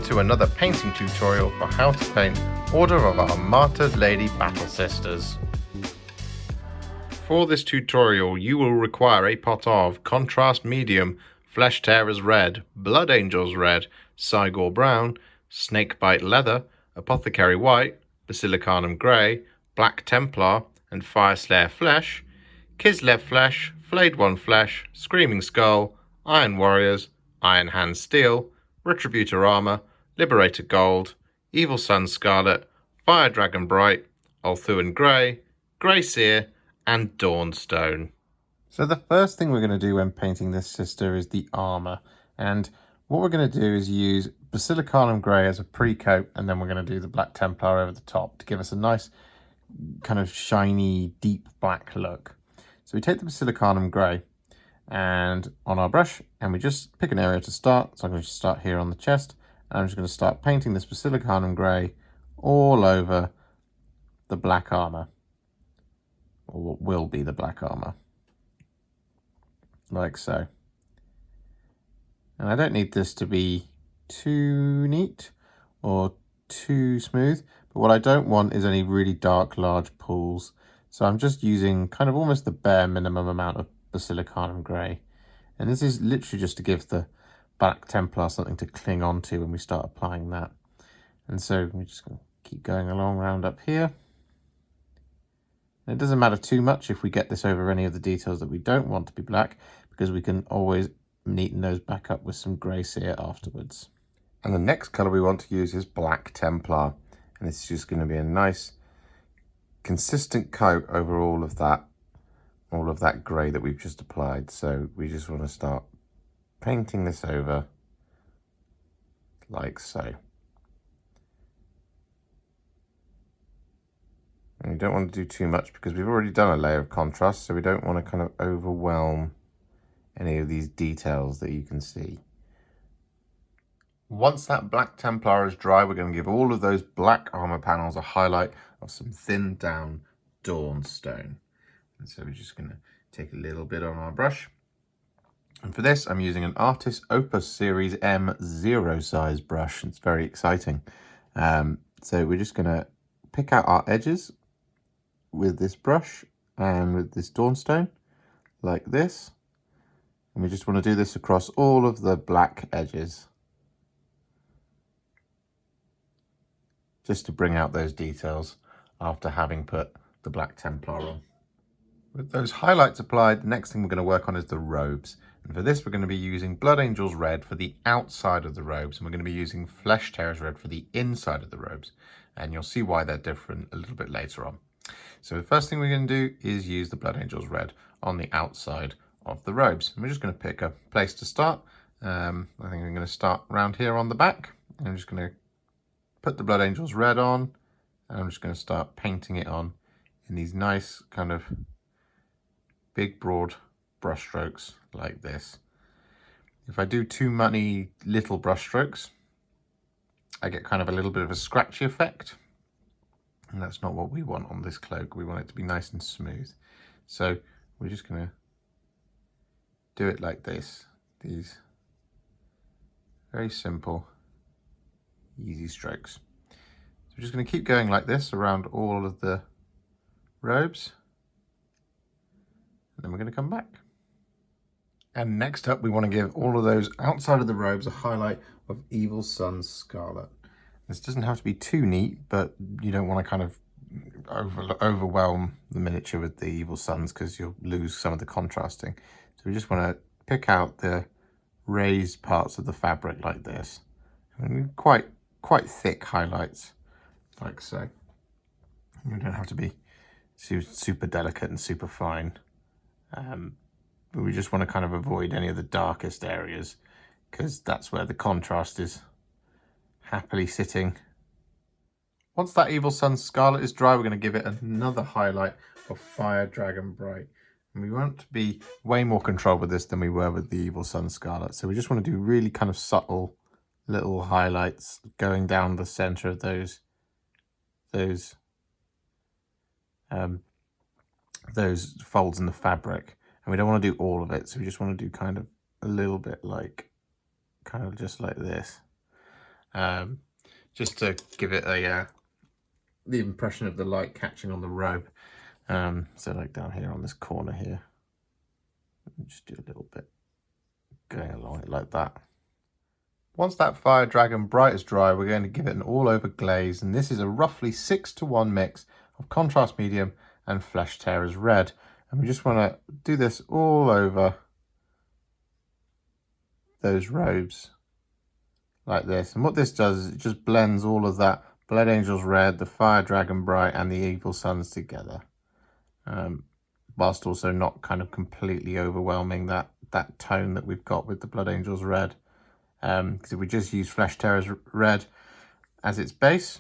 to another painting tutorial for how to paint Order of our Martyred Lady Battle Sisters. For this tutorial you will require a pot of Contrast Medium, Flesh Tearers Red, Blood Angels Red, Cygor Brown, Snakebite Leather, Apothecary White, Basilicanum Grey, Black Templar and Fyreslayer Flesh, Kislev Flesh, Flayed One Flesh, Screaming Skull, Iron Warriors, Iron Hand Steel, Retributor Armour, Liberator Gold, Evil SUNZ Scarlet, Fire Dragon Bright, ULTHUAN Grey, Grey Seer and DAWNSTONE. So the first thing we're going to do when painting this sister is the armour, and what we're going to do is use Basilicanum Grey as a pre-coat, and then we're going to do the Black Templar over the top to give us a nice kind of shiny deep black look. So we take the Basilicanum Grey and on our brush, and we just pick an area to start. So I'm going to start here on the chest, and I'm just going to start painting this Basilicanum Grey all over the black armour, or what will be the black armour, like so. And I don't need this to be too neat or too smooth, but what I don't want is any really dark large pools. So I'm just using kind of almost the bare minimum amount of Basilicanum Grey, and this is literally just to give the Black Templar something to cling on to when we start applying that. And so we're just going to keep going along round up here. And it doesn't matter too much if we get this over any of the details that we don't want to be black, because we can always neaten those back up with some Grey Seer afterwards. And the next colour we want to use is Black Templar, and this is just going to be a nice consistent coat over all of that grey that we've just applied. So we just want to start painting this over like so. And we don't want to do too much because we've already done a layer of contrast, so we don't want to kind of overwhelm any of these details that you can see. Once that Black Templar is dry, we're going to give all of those black armour panels a highlight of some thinned down DAWNSTONE. And so we're just going to take a little bit on our brush. And for this, I'm using an Artist Opus Series M 0 size brush. It's very exciting. So we're just going to pick out our edges with this brush and with this DAWNSTONE, like this. And we just want to do this across all of the black edges, just to bring out those details after having put the Black Templar on. With those highlights applied, the next thing we're going to work on is the robes. And for this, we're going to be using Blood Angels Red for the outside of the robes, and we're going to be using Flesh Tearers Red for the inside of the robes. And you'll see why they're different a little bit later on. So the first thing we're going to do is use the Blood Angels Red on the outside of the robes. And we're just going to pick a place to start. I think I'm going to start around here on the back. And I'm just going to put the Blood Angels Red on, and I'm just going to start painting it on in these nice kind of big broad brush strokes like this. If I do too many little brush strokes, I get kind of a little bit of a scratchy effect, and that's not what we want on this cloak. We want it to be nice and smooth. So we're just going to do it like this, these very simple easy strokes. So we're just going to keep going like this around all of the robes, and then we're going to come back. And next up, we want to give all of those outside of the robes a highlight of Evil SUNZ Scarlet. This doesn't have to be too neat, but you don't want to kind of overwhelm the miniature with the Evil SUNZ because you'll lose some of the contrasting. So we just want to pick out the raised parts of the fabric like this, and quite thick highlights like so. You don't have to be super delicate and super fine, but we just want to kind of avoid any of the darkest areas because that's where the contrast is happily sitting. Once that Evil SUNZ Scarlet is dry, we're going to give it another highlight of Fire Dragon Bright. And we want to be way more controlled with this than we were with the Evil SUNZ Scarlet. So we just want to do really kind of subtle little highlights going down the center of those folds in the fabric. And we don't want to do all of it, so we just want to do kind of a little bit like, kind of just like this. just to give it a the impression of the light catching on the robe. So like down here on this corner here, just do a little bit going along it like that. Once that Fire Dragon Bright is dry, we're going to give it an all-over glaze, and this is a roughly 6-to-1 mix of Contrast Medium and Flesh Tearers Red. And we just want to do this all over those robes like this. And what this does is it just blends all of that Blood Angels Red, the Fire Dragon Bright, and the Evil Suns together, whilst also not kind of completely overwhelming that tone that we've got with the Blood Angels Red. Because if we just use Flesh Tearers Red as its base,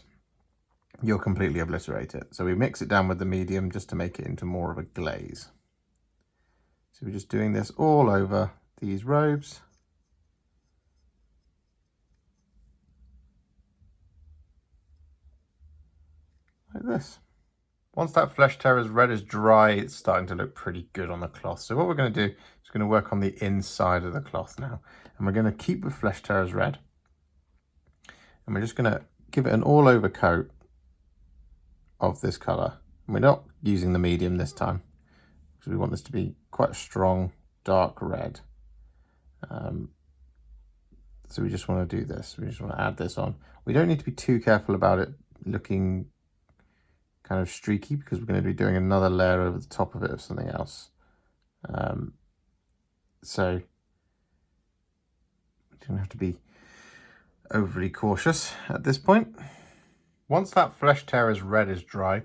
you'll completely obliterate it. So we mix it down with the medium just to make it into more of a glaze. So we're just doing this all over these robes. Like this. Once that Flesh Tearers Red is dry, it's starting to look pretty good on the cloth. So what we're going to do is going to work on the inside of the cloth now. And we're going to keep with Flesh Tearers Red. And we're just going to give it an all-over coat of this colour. And we're not using the medium this time, because we want this to be quite a strong, dark red. So we just want to do this. We just want to add this on. We don't need to be too careful about it looking kind of streaky, because we're going to be doing another layer over the top of it of something else. So we don't have to be overly cautious at this point. Once that Flesh Tearers Red is dry,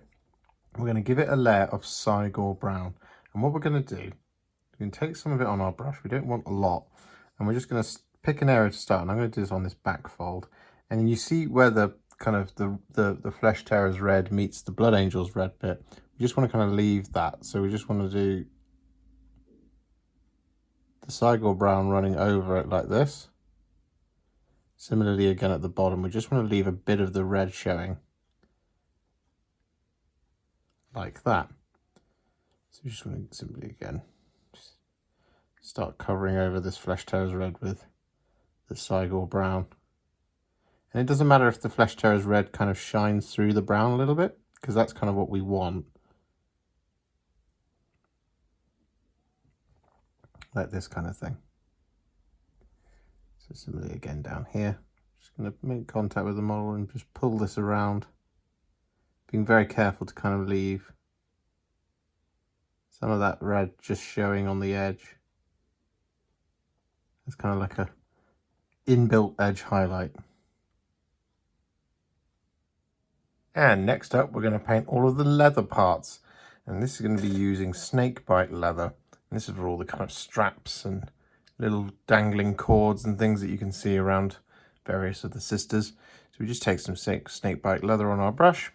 we're going to give it a layer of Cygor Brown. And what we're going to do, we can take some of it on our brush. We don't want a lot. And we're just going to pick an area to start. And I'm going to do this on this back fold. And then you see where the kind of the Flesh Tearers Red meets the Blood Angels Red bit. We just want to kind of leave that. So we just want to do the Cygor Brown running over it like this. Similarly again at the bottom, we just want to leave a bit of the red showing. Like that. So we just want to simply again just start covering over this Flesh Tearers Red with the Cygor Brown. And it doesn't matter if the Flesh Tearers Red kind of shines through the brown a little bit, because that's kind of what we want. Like this kind of thing. So similarly again down here, just going to make contact with the model and just pull this around. Being very careful to kind of leave some of that red just showing on the edge. It's kind of like a inbuilt edge highlight. And next up, we're going to paint all of the leather parts. And this is going to be using Snakebite Leather. And this is for all the kind of straps and little dangling cords and things that you can see around various of the sisters. So we just take some Snakebite Leather on our brush.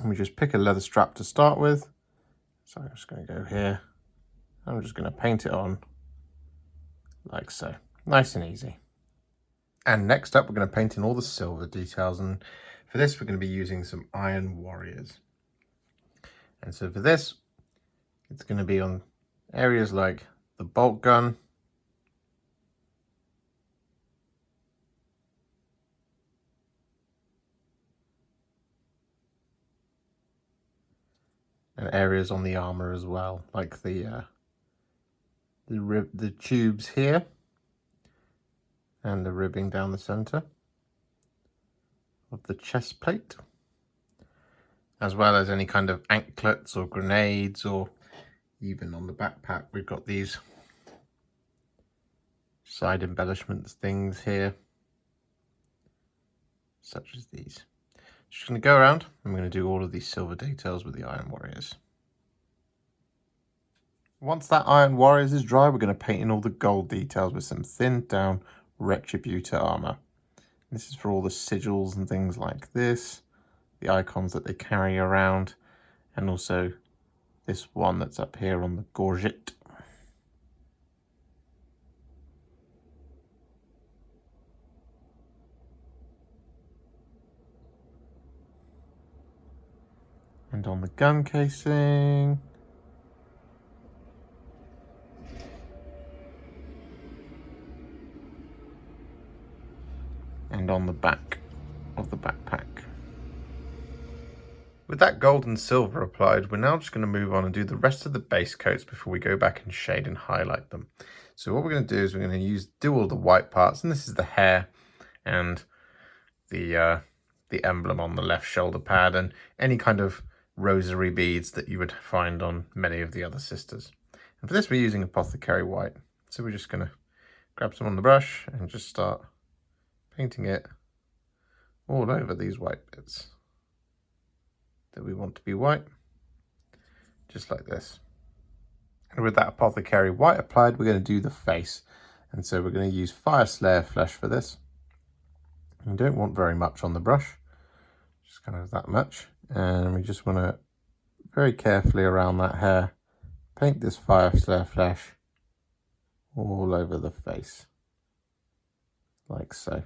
And we just pick a leather strap to start with. So I'm just going to go here. I'm just going to paint it on like so. Nice and easy. And next up, we're going to paint in all the silver details. And for this, we're going to be using some Iron Warriors. And so for this, it's going to be on areas like the bolt gun, and areas on the armor as well, like the tubes here and the ribbing down the center of the chest plate, as well as any kind of anklets or grenades, or even on the backpack we've got these side embellishments things here, such as these. Just going to go around, I'm going to do all of these silver details with the Iron Warriors. Once that Iron Warriors is dry, we're going to paint in all the gold details with some thinned down Retributor Armour. This is for all the sigils and things like this, the icons that they carry around, and also this one that's up here on the gorget. And on the gun casing. And find on the back of the backpack. With that gold and silver applied, we're now just going to move on and do the rest of the base coats before we go back and shade and highlight them. So what we're going to do is we're going to do all the white parts, and this is the hair and the emblem on the left shoulder pad and any kind of rosary beads that you would find on many of the other sisters. And for this we're using Apothecary White. So we're just going to grab some on the brush and just start painting it all over these white bits that we want to be white, just like this. And with that Apothecary White applied, we're going to do the face. And so we're going to use Fyreslayer Flesh for this. We don't want very much on the brush, just kind of that much. And we just want to very carefully around that hair paint this Fyreslayer Flesh all over the face, like so.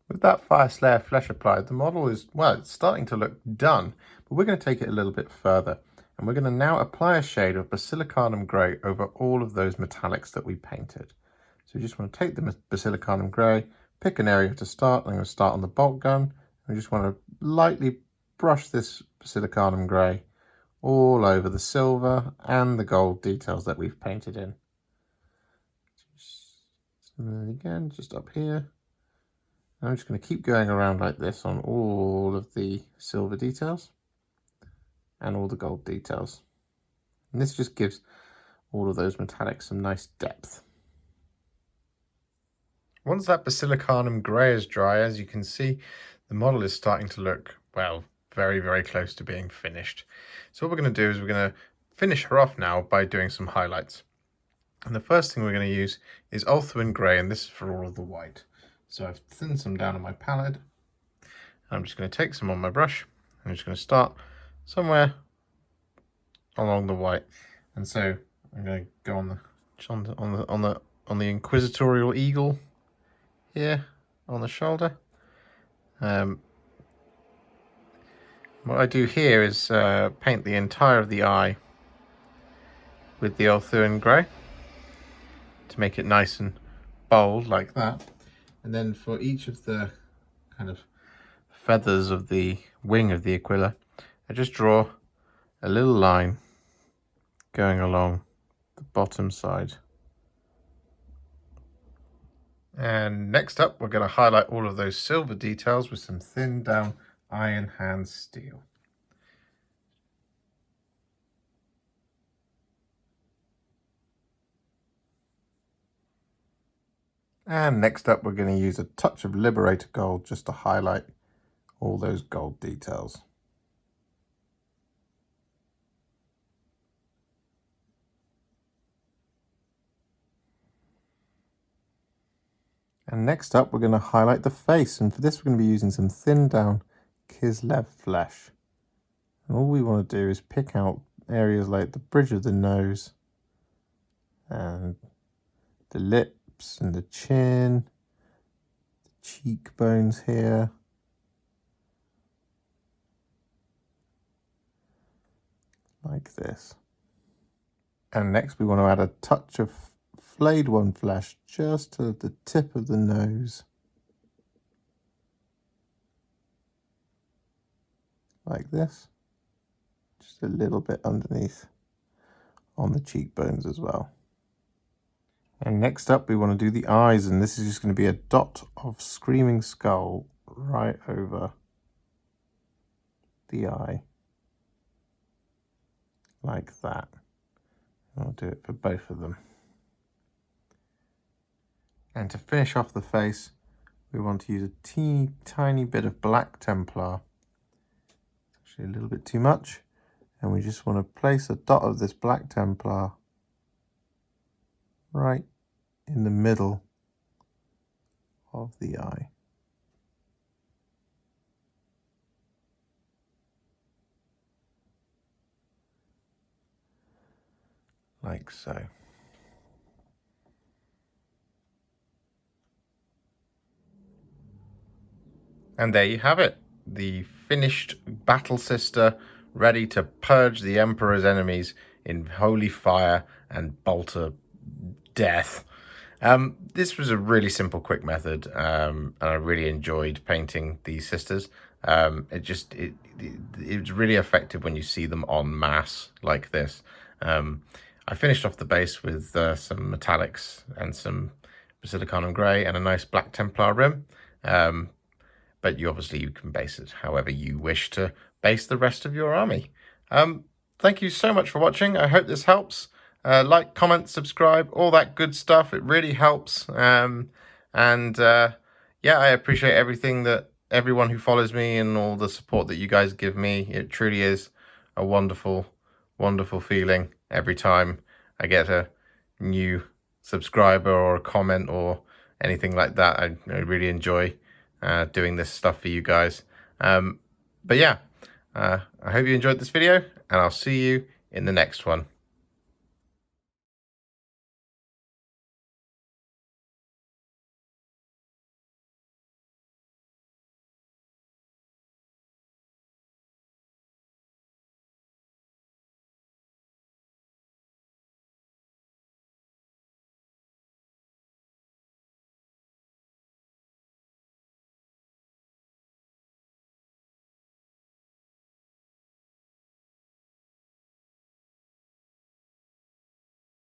With that Fyreslayer Flesh applied, the model is, well, it's starting to look done, but we're going to take it a little bit further. And we're going to now apply a shade of Basilicanum Grey over all of those metallics that we painted. So we just want to take the Basilicanum Grey, pick an area to start. I'm going to start on the bolt gun. We just want to lightly brush this Basilicanum Grey all over the silver and the gold details that we've painted in. And again, just up here. I'm just going to keep going around like this on all of the silver details and all the gold details. And this just gives all of those metallics some nice depth. Once that Basilicanum Grey is dry, as you can see, the model is starting to look, well, very, very close to being finished. So what we're going to do is we're going to finish her off now by doing some highlights. And the first thing we're going to use is ULTHUAN Grey, and this is for all of the white. So I've thinned some down on my palette. I'm just going to take some on my brush. I'm just going to start somewhere along the white, and so I'm going to go on the inquisitorial eagle here on the shoulder. What I do here is paint the entire of the eye with the ULTHUAN Grey to make it nice and bold like that. And then for each of the kind of feathers of the wing of the Aquila, I just draw a little line going along the bottom side. And next up, we're going to highlight all of those silver details with some thinned down iron hand steel. And next up, we're going to use a touch of Liberator Gold just to highlight all those gold details. And next up, we're going to highlight the face. And for this, we're going to be using some thinned down Kislev Flesh. And all we want to do is pick out areas like the bridge of the nose and the lips and the chin, the cheekbones here, like this. And next we want to add a touch of Flayed One Flesh just to the tip of the nose, like this, just a little bit underneath on the cheekbones as well. And next up we want to do the eyes, and this is just going to be a dot of Screaming Skull right over the eye, like that. I'll do it for both of them. And to finish off the face, we want to use a teeny tiny bit of black Templar, actually a little bit too much, and we just want to place a dot of this black Templar right in the middle of the eye. Like so. And there you have it, the finished Battle Sister ready to purge the Emperor's enemies in holy fire and bolter death. This was a really simple, quick method, and I really enjoyed painting these sisters. It's really effective when you see them en masse like this. I finished off the base with some metallics and some Basilicanum Grey and a nice black Templar rim. But you can base it however you wish to base the rest of your army. Thank you so much for watching. I hope this helps. Like, comment, subscribe, all that good stuff. It really helps. Yeah, I appreciate everyone who follows me and all the support that you guys give me. It truly is a wonderful, wonderful feeling every time I get a new subscriber or a comment or anything like that. I really enjoy doing this stuff for you guys. But yeah, I hope you enjoyed this video, and I'll see you in the next one.